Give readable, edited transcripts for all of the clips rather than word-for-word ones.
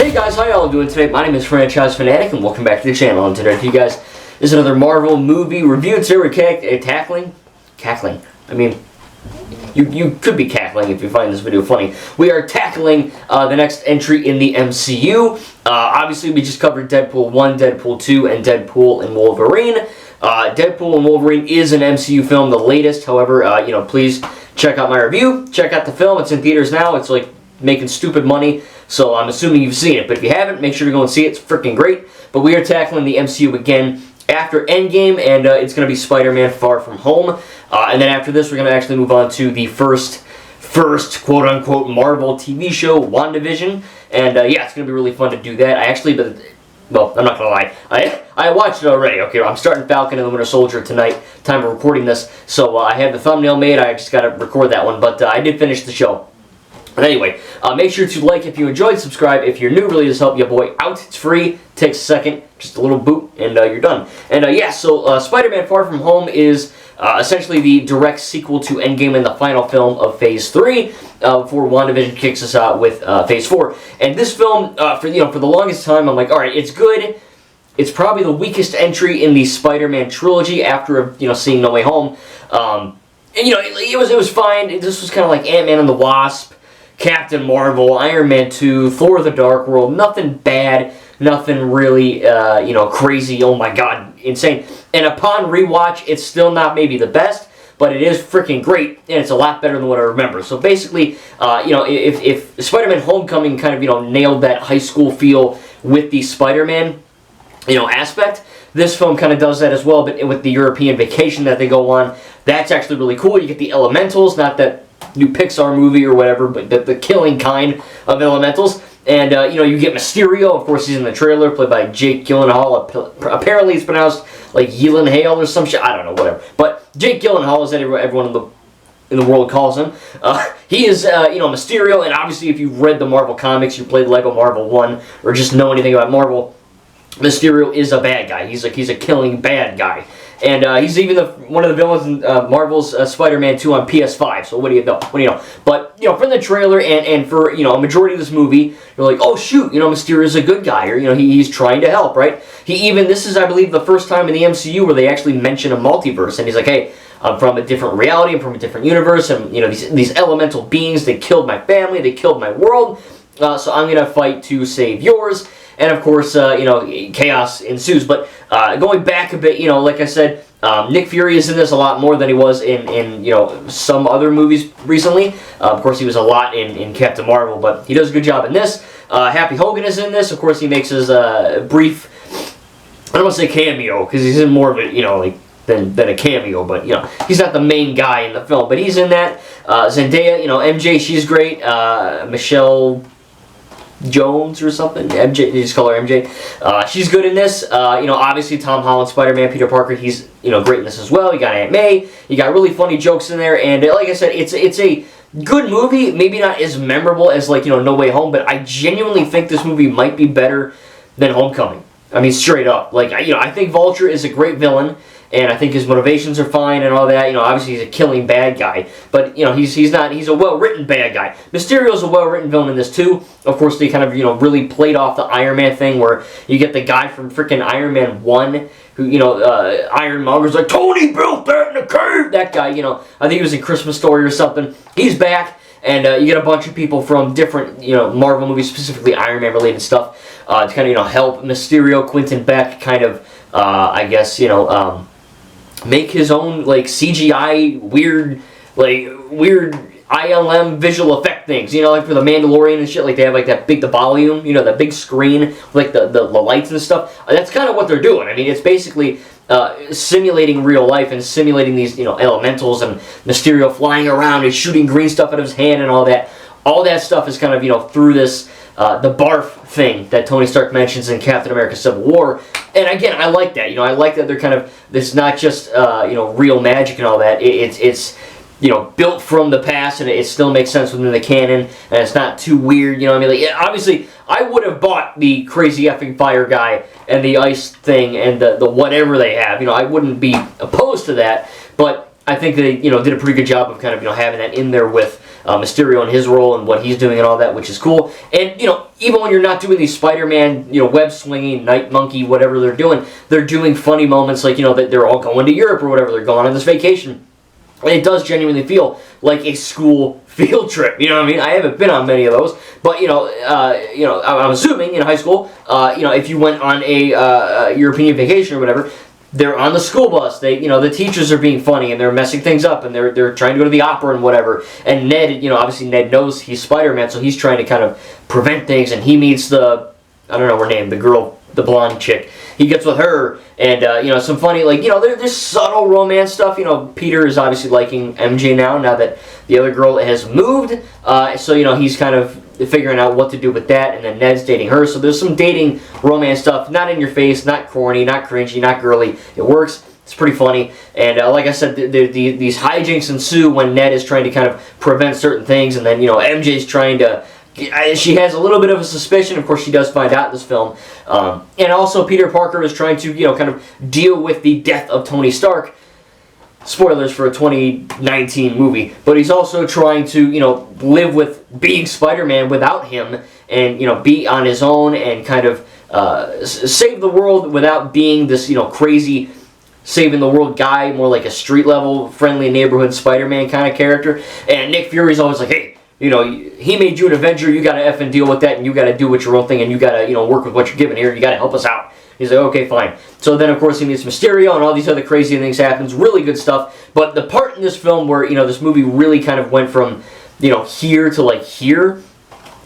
Hey guys, how y'all doing today? My name is Franchise Fanatic and welcome back to the channel. And today, you guys, is another Marvel movie review. Today we're cackling. I mean, you could be cackling if you find this video funny. We are tackling the next entry in the MCU. Obviously, we just covered Deadpool 1, Deadpool 2, and Deadpool and Wolverine. Deadpool and Wolverine is an MCU film, the latest. However, please check out my review. Check out the film. It's in theaters now. It's like making stupid money, so I'm assuming you've seen it. But if you haven't, make sure to go and see it. It's freaking great. But we are tackling the MCU again after Endgame, and it's going to be Spider-Man Far From Home. And then after this, we're going to actually move on to the first quote-unquote Marvel TV show, WandaVision. And yeah, it's going to be really fun to do that. Well, I'm not going to lie. I watched it already. Okay, I'm starting Falcon and the Winter Soldier tonight, time of recording this. So I have the thumbnail made. I just got to record that one. But I did finish the show. But anyway, make sure to like if you enjoyed, subscribe if you're new. Really does help your boy out. It's free, takes a second, just a little boot, and you're done. And yeah, so Spider-Man Far From Home is essentially the direct sequel to Endgame and the final film of Phase 3 before WandaVision kicks us out with Phase 4. And this film, for the longest time, I'm like, all right, it's good. It's probably the weakest entry in the Spider-Man trilogy after seeing No Way Home. And it was fine. This was kind of like Ant-Man and the Wasp, Captain Marvel, Iron Man 2, Thor the Dark World. Nothing bad, nothing really, crazy, oh my god, insane. And upon rewatch, it's still not maybe the best, but it is freaking great, and it's a lot better than what I remember. So basically, if Spider-Man Homecoming kind of, nailed that high school feel with the Spider-Man, aspect, this film kind of does that as well, but with the European vacation that they go on, that's actually really cool. You get the Elementals, not that new Pixar movie or whatever, but the killing kind of Elementals. And, you get Mysterio. Of course, he's in the trailer, played by Jake Gyllenhaal. Apparently, it's pronounced like Gyllenhaal or some shit. I don't know, whatever. But Jake Gyllenhaal is what everyone in the world calls him. He is, Mysterio. And obviously, if you've read the Marvel comics, you played Lego Marvel 1, or just know anything about Marvel, Mysterio is a bad guy. He's a killing bad guy. And he's even one of the villains in Marvel's Spider-Man 2 on PS5. So what do you know? But from the trailer and for a majority of this movie, you're like, oh shoot, Mysterio's a good guy, or he's trying to help, right? This is, I believe, the first time in the MCU where they actually mention a multiverse, and he's like, hey, I'm from a different reality, I'm from a different universe, and these elemental beings, they killed my family, they killed my world, so I'm gonna fight to save yours. And of course, chaos ensues. But going back a bit, like I said, Nick Fury is in this a lot more than he was in some other movies recently. Of course, he was a lot in Captain Marvel, but he does a good job in this. Happy Hogan is in this. Of course, he makes his brief, I don't want to say cameo, because he's in more of it, than a cameo, but he's not the main guy in the film, but he's in that. Zendaya, MJ, she's great. Michelle Jones or something, MJ, you just call her MJ. She's good in this. Obviously Tom Holland, Spider-Man, Peter Parker, he's great in this as well. You got Aunt May. You got really funny jokes in there, and like I said, it's a good movie. Maybe not as memorable as No Way Home, but I genuinely think this movie might be better than Homecoming. I mean, straight up. I think Vulture is a great villain. And I think his motivations are fine and all that. Obviously he's a killing bad guy, but he's a well-written bad guy. Mysterio's a well-written villain in this too. Of course, they kind of really played off the Iron Man thing, where you get the guy from freaking Iron Man 1, who Ironmonger's like, Tony built that in the cave. That guy, I think he was in Christmas Story or something. He's back, and you get a bunch of people from different Marvel movies, specifically Iron Man related stuff, to kind of help Mysterio, Quentin Beck, kind of make his own CGI weird ILM visual effect things, like for the Mandalorian and shit, they have the volume, that big screen with the lights and stuff. That's kind of what they're doing. I mean, it's basically simulating real life and simulating these elementals and Mysterio flying around and shooting green stuff out of his hand and all that. All that stuff is kind of through this the barf thing that Tony Stark mentions in Captain America Civil War. And again, I like that. I like that they're kind of, it's not just real magic and all that. It's built from the past, and it still makes sense within the canon, and it's not too weird. Obviously, I would have bought the crazy effing fire guy and the ice thing and the whatever they have. I wouldn't be opposed to that, but I think they, did a pretty good job of kind of, having that in there with Mysterio and his role and what he's doing and all that, which is cool. And, even when you're not doing these Spider-Man, web swinging, night monkey, whatever they're doing funny moments like, that they're all going to Europe or whatever, they're going on this vacation. And it does genuinely feel like a school field trip. You know what I mean? I haven't been on many of those, but I'm assuming in high school, if you went on a European vacation or whatever, they're on the school bus. They, the teachers are being funny and they're messing things up and they're trying to go to the opera and whatever. And Ned, obviously Ned knows he's Spider-Man, so he's trying to kind of prevent things. And he meets the, I don't know her name, the girl, the blonde chick. He gets with her, and some funny, there's subtle romance stuff. Peter is obviously liking MJ now that the other girl has moved. So he's kind of figuring out what to do with that, and then Ned's dating her. So there's some dating romance stuff, not in your face, not corny, not cringy, not girly. It works. It's pretty funny. And like I said, these hijinks ensue when Ned is trying to kind of prevent certain things, and then MJ's trying to. She has a little bit of a suspicion. Of course, she does find out in this film. And also, Peter Parker is trying to, kind of deal with the death of Tony Stark. Spoilers for a 2019 movie. But he's also trying to, live with being Spider-Man without him and, be on his own and kind of save the world without being this, crazy saving the world guy, more like a street-level, friendly neighborhood Spider-Man kind of character. And Nick Fury's always like, hey, he made you an Avenger, you gotta effing deal with that, and you gotta do what your own thing, and you gotta, work with what you're given here, you gotta help us out. He's like, okay, fine. So then, of course, he meets Mysterio, and all these other crazy things happens, really good stuff. But the part in this film where, this movie really kind of went from, here to, here,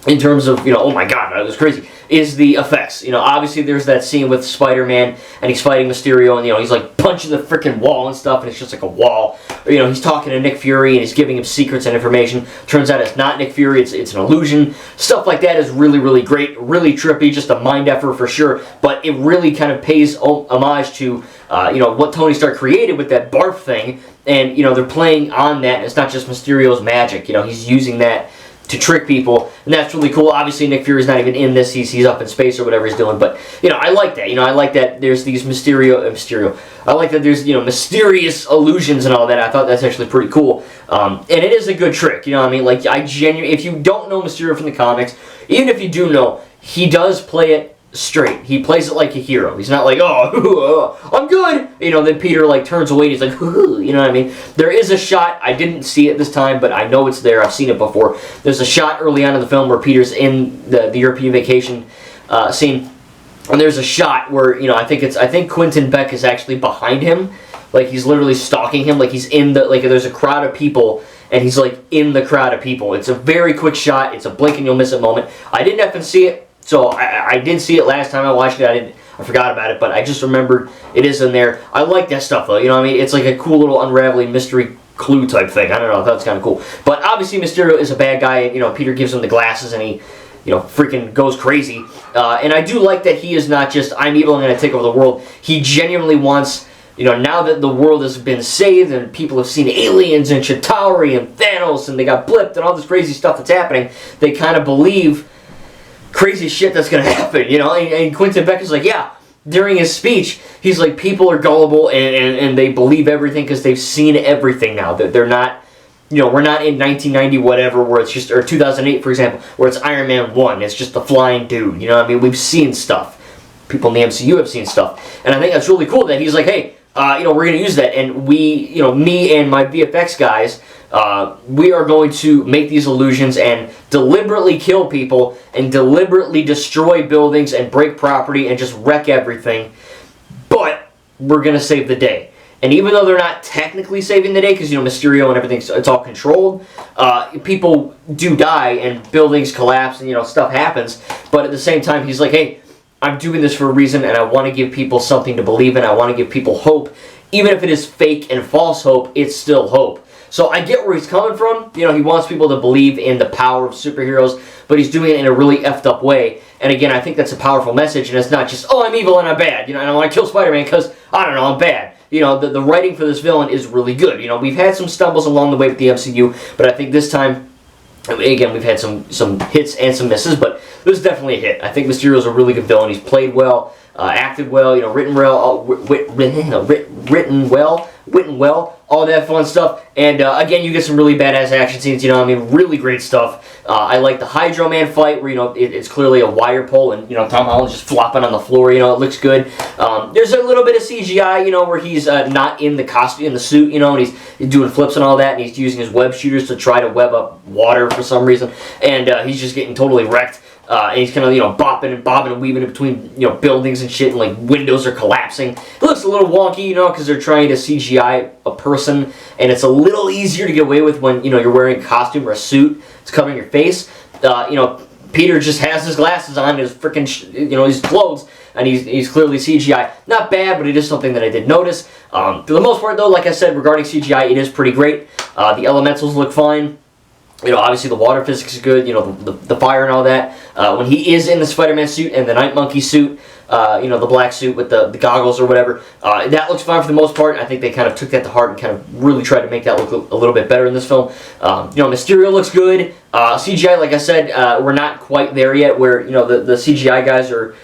in terms of, oh my god, that was crazy, is the effects. Obviously there's that scene with Spider-Man, and he's fighting Mysterio, and, he's, punching the freaking wall and stuff, and it's just like a wall. Or, he's talking to Nick Fury, and he's giving him secrets and information. Turns out it's not Nick Fury, it's an illusion. Stuff like that is really, really great, really trippy, just a mind effort for sure, but it really kind of pays homage to, what Tony Stark created with that barf thing, and, they're playing on that, and it's not just Mysterio's magic, he's using that to trick people, and that's really cool. Obviously, Nick Fury's not even in this. He's up in space or whatever he's doing, but, I like that. I like that there's these Mysterio. I like that there's, mysterious illusions and all that. I thought that's actually pretty cool. And it is a good trick, what I mean? If you don't know Mysterio from the comics, even if you do know, he does play it straight. He plays it like a hero. He's not like, oh, I'm good. Then Peter turns away and he's like, you know what I mean? There is a shot, I didn't see it this time, but I know it's there. I've seen it before. There's a shot early on in the film where Peter's in the European vacation scene, and there's a shot where, I think Quentin Beck is actually behind him. He's literally stalking him. He's in there's a crowd of people, and he's in the crowd of people. It's a very quick shot. It's a blink and you'll miss it moment. I didn't have to see it. So I did see it last time I watched it. I forgot about it, but I just remembered it is in there. I like that stuff though. What I mean? It's like a cool little unraveling mystery clue type thing. I don't know. I thought it's kind of cool. But obviously Mysterio is a bad guy. Peter gives him the glasses and he, freaking goes crazy. And I do like that he is not just, I'm evil, I'm going to take over the world. He genuinely wants, now that the world has been saved and people have seen aliens and Chitauri and Thanos and they got blipped and all this crazy stuff that's happening, they kind of believe crazy shit that's going to happen, and Quentin Beck is like, yeah, during his speech, he's like, people are gullible and they believe everything because they've seen everything now. They're not, we're not in 1990 whatever where it's just, or 2008 for example, where it's Iron Man 1, it's just the flying dude, I mean, we've seen stuff. People in the MCU have seen stuff, and I think that's really cool that he's like, hey, we're going to use that, and we, me and my VFX guys, we are going to make these illusions and deliberately kill people and deliberately destroy buildings and break property and just wreck everything, but we're going to save the day. And even though they're not technically saving the day, because, Mysterio and everything, it's all controlled, people do die and buildings collapse and, stuff happens, but at the same time, he's like, hey, I'm doing this for a reason, and I want to give people something to believe in. I want to give people hope. Even if it is fake and false hope, it's still hope. So I get where he's coming from. He wants people to believe in the power of superheroes, but he's doing it in a really effed up way. And again, I think that's a powerful message, and it's not just, oh, I'm evil and I'm bad, and I want to kill Spider-Man because, I don't know, I'm bad. The writing for this villain is really good. We've had some stumbles along the way with the MCU, but I think this time, again, we've had some hits and some misses, but this is definitely a hit. I think Mysterio's a really good villain. He's played well. acted well, written well, written well, all that fun stuff. And again, you get some really badass action scenes. Really great stuff. I like the Hydro Man fight where it's clearly a wire pull, and Tom Holland's just flopping on the floor. It looks good. There's a little bit of CGI, where he's not in the costume, in the suit, and he's doing flips and all that, and he's using his web shooters to try to web up water for some reason, and he's just getting totally wrecked. And he's kind of, bopping and bobbing and weaving in between, buildings and shit, and, like, windows are collapsing. It looks a little wonky, because they're trying to CGI a person, and it's a little easier to get away with when, you're wearing a costume or a suit. It's covering your face. Peter just has his glasses on, his freaking, his clothes, and he's clearly CGI. Not bad, but it is something that I did notice. For the most part, though, like I said, regarding CGI, it is pretty great. The elementals look fine. Obviously the water physics is good, the fire and all that. When he is in the Spider-Man suit and the Night Monkey suit, the black suit with the goggles or whatever, that looks fine for the most part. I think they kind of took that to heart and kind of really tried to make that look a little bit better in this film. Mysterio looks good. CGI, like I said, we're not quite there yet where, the CGI guys are,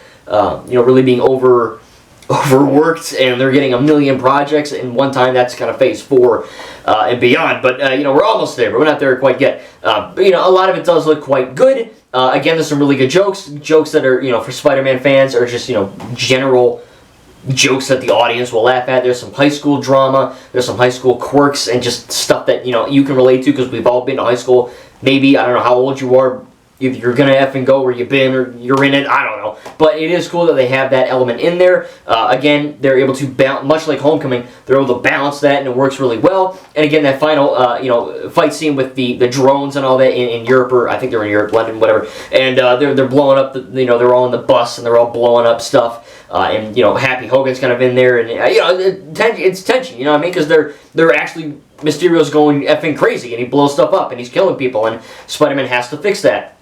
really being overworked, and they're getting a million projects in one time. That's kind of phase 4 and beyond, but we're almost there, but we're not there quite yet. But a lot of it does look quite good. Again, there's some really good jokes that are, for Spider-Man fans, or just, general jokes that the audience will laugh at. There's some high school drama, there's some high school quirks, and just stuff that, you can relate to, because we've all been to high school. Maybe, I don't know how old you are, if you're gonna effing go where you've been, or you're in it, I don't know. But it is cool that they have that element in there. Again, they're able to balance, much like Homecoming, they're able to balance that, and it works really well. And again, that final, fight scene with the drones and all that in Europe, or I think they're in Europe, London, whatever. And they're blowing up, they're all in the bus, and they're all blowing up stuff. And Happy Hogan's kind of in there, and it's tension, because they're actually, Mysterio's going effing crazy, and he blows stuff up, and he's killing people, and Spider-Man has to fix that.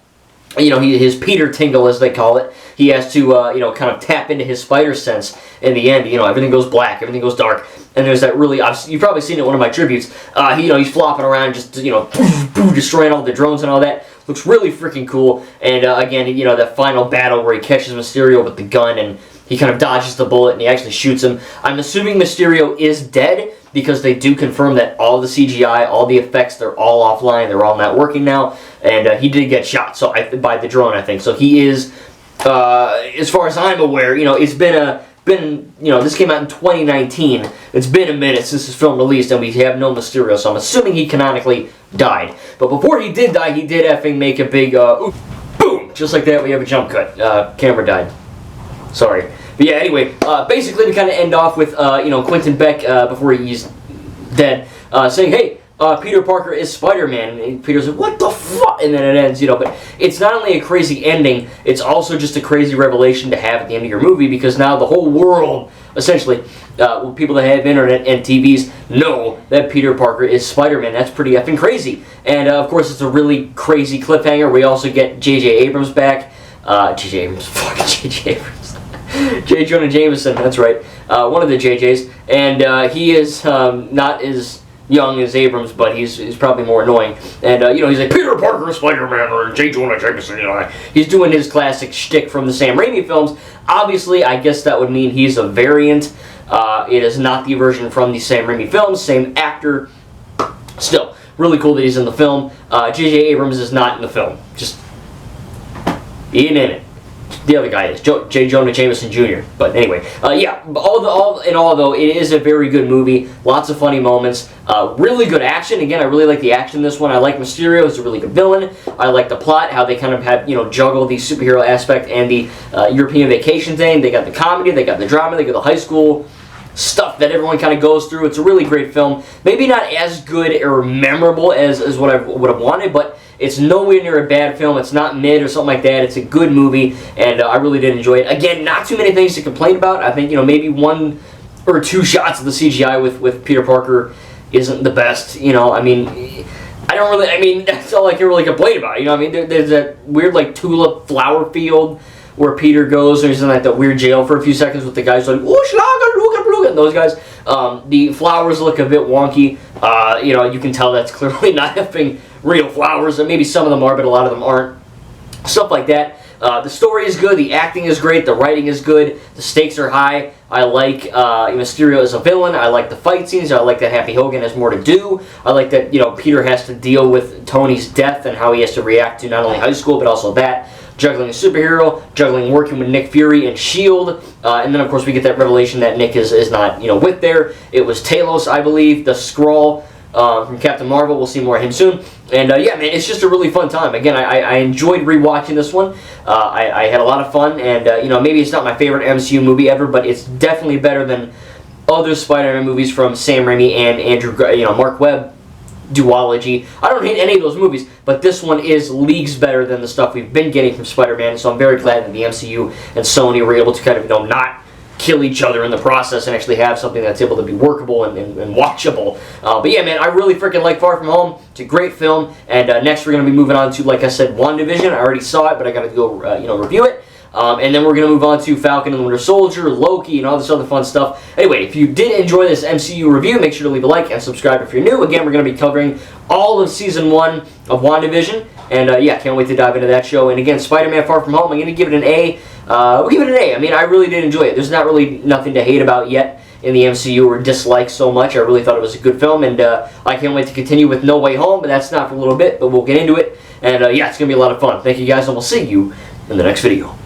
His Peter tingle, as they call it. He has to, kind of tap into his spider sense in the end. Everything goes black, everything goes dark. And there's that really, you've probably seen it in one of my tributes. He's flopping around, just, destroying all the drones and all that. Looks really freaking cool. And, again, that final battle where he catches Mysterio with the gun, and he kind of dodges the bullet, and he actually shoots him. I'm assuming Mysterio is dead, because they do confirm that all the CGI, all the effects, they're all offline, they're all not working now, and he did get shot by the drone, I think. So he is, as far as I'm aware, it's been this came out in 2019. It's been a minute since this film released, and we have no Mysterio, so I'm assuming he canonically died. But before he did die, he did effing make a big, boom, just like that. We have a jump cut. Camera died. Sorry. But yeah, anyway, basically we kind of end off with, Quentin Beck, before he's dead, saying, hey, Peter Parker is Spider-Man. And Peter's like, what the fuck? And then it ends, But it's not only a crazy ending, it's also just a crazy revelation to have at the end of your movie, because now the whole world, essentially, people that have internet and TVs know that Peter Parker is Spider-Man. That's pretty effing crazy. And, of course, it's a really crazy cliffhanger. We also get J.J. Abrams back. J.J. Abrams. J. Jonah Jameson, that's right. One of the JJs. And he is not as young as Abrams, but he's probably more annoying. And, he's like, Peter Parker, Spider-Man, or J. Jonah Jameson, He's doing his classic shtick from the Sam Raimi films. Obviously, I guess that would mean he's a variant. It is not the version from the Sam Raimi films, same actor. Still, really cool that he's in the film. J.J. Abrams is not in the film. Just, he ain't in it. The other guy is J. Jonah Jameson Jr. But anyway, yeah. All in all, though, it is a very good movie. Lots of funny moments. Really good action. Again, I really like the action in this one. I like Mysterio. He's a really good villain. I like the plot. How they kind of have juggle the superhero aspect and the European vacation thing. They got the comedy. They got the drama. They got the high school stuff that everyone kind of goes through. It's a really great film. Maybe not as good or memorable as what I would have wanted, but it's nowhere near a bad film. It's not mid or something like that. It's a good movie, and I really did enjoy it. Again, not too many things to complain about. I think, maybe 1 or 2 shots of the CGI with Peter Parker isn't the best. That's all I can really complain about. There's that weird, tulip flower field where Peter goes, and he's in that weird jail for a few seconds with the guys like, oh, Schlager, and those guys. The flowers look a bit wonky. You can tell that's clearly not effing real flowers, and maybe some of them are, but a lot of them aren't. Stuff like that. The story is good, the acting is great, the writing is good, the stakes are high. I like Mysterio as a villain. I like the fight scenes. I like that Happy Hogan has more to do. I like that, you know, Peter has to deal with Tony's death and how he has to react to not only high school but also that. Juggling a superhero, juggling working with Nick Fury and S.H.I.E.L.D., and then of course we get that revelation that Nick is not, you know, with there. It was Talos, I believe, the Skrull from Captain Marvel. We'll see more of him soon. And yeah, man, it's just a really fun time. Again, I enjoyed rewatching this one. I had a lot of fun, and you know, maybe it's not my favorite MCU movie ever, but it's definitely better than other Spider-Man movies from Sam Raimi and Mark Webb duology. I don't hate any of those movies, but this one is leagues better than the stuff we've been getting from Spider-Man, so I'm very glad that the MCU and Sony were able to kind of, you know, not kill each other in the process and actually have something that's able to be workable and watchable. But yeah, man, I really freaking like Far From Home. It's a great film, and next we're going to be moving on to, like I said, WandaVision. I already saw it, but I got to go, review it. And then we're going to move on to Falcon and the Winter Soldier, Loki, and all this other fun stuff. Anyway, if you did enjoy this MCU review, make sure to leave a like and subscribe if you're new. Again, we're going to be covering all of Season 1 of WandaVision. And yeah, can't wait to dive into that show. And again, Spider-Man Far From Home, I'm going to give it an A. We'll give it an A. I mean, I really did enjoy it. There's not really nothing to hate about yet in the MCU or dislike so much. I really thought it was a good film, and I can't wait to continue with No Way Home, but that's not for a little bit, but we'll get into it. And yeah, it's going to be a lot of fun. Thank you guys, and we'll see you in the next video.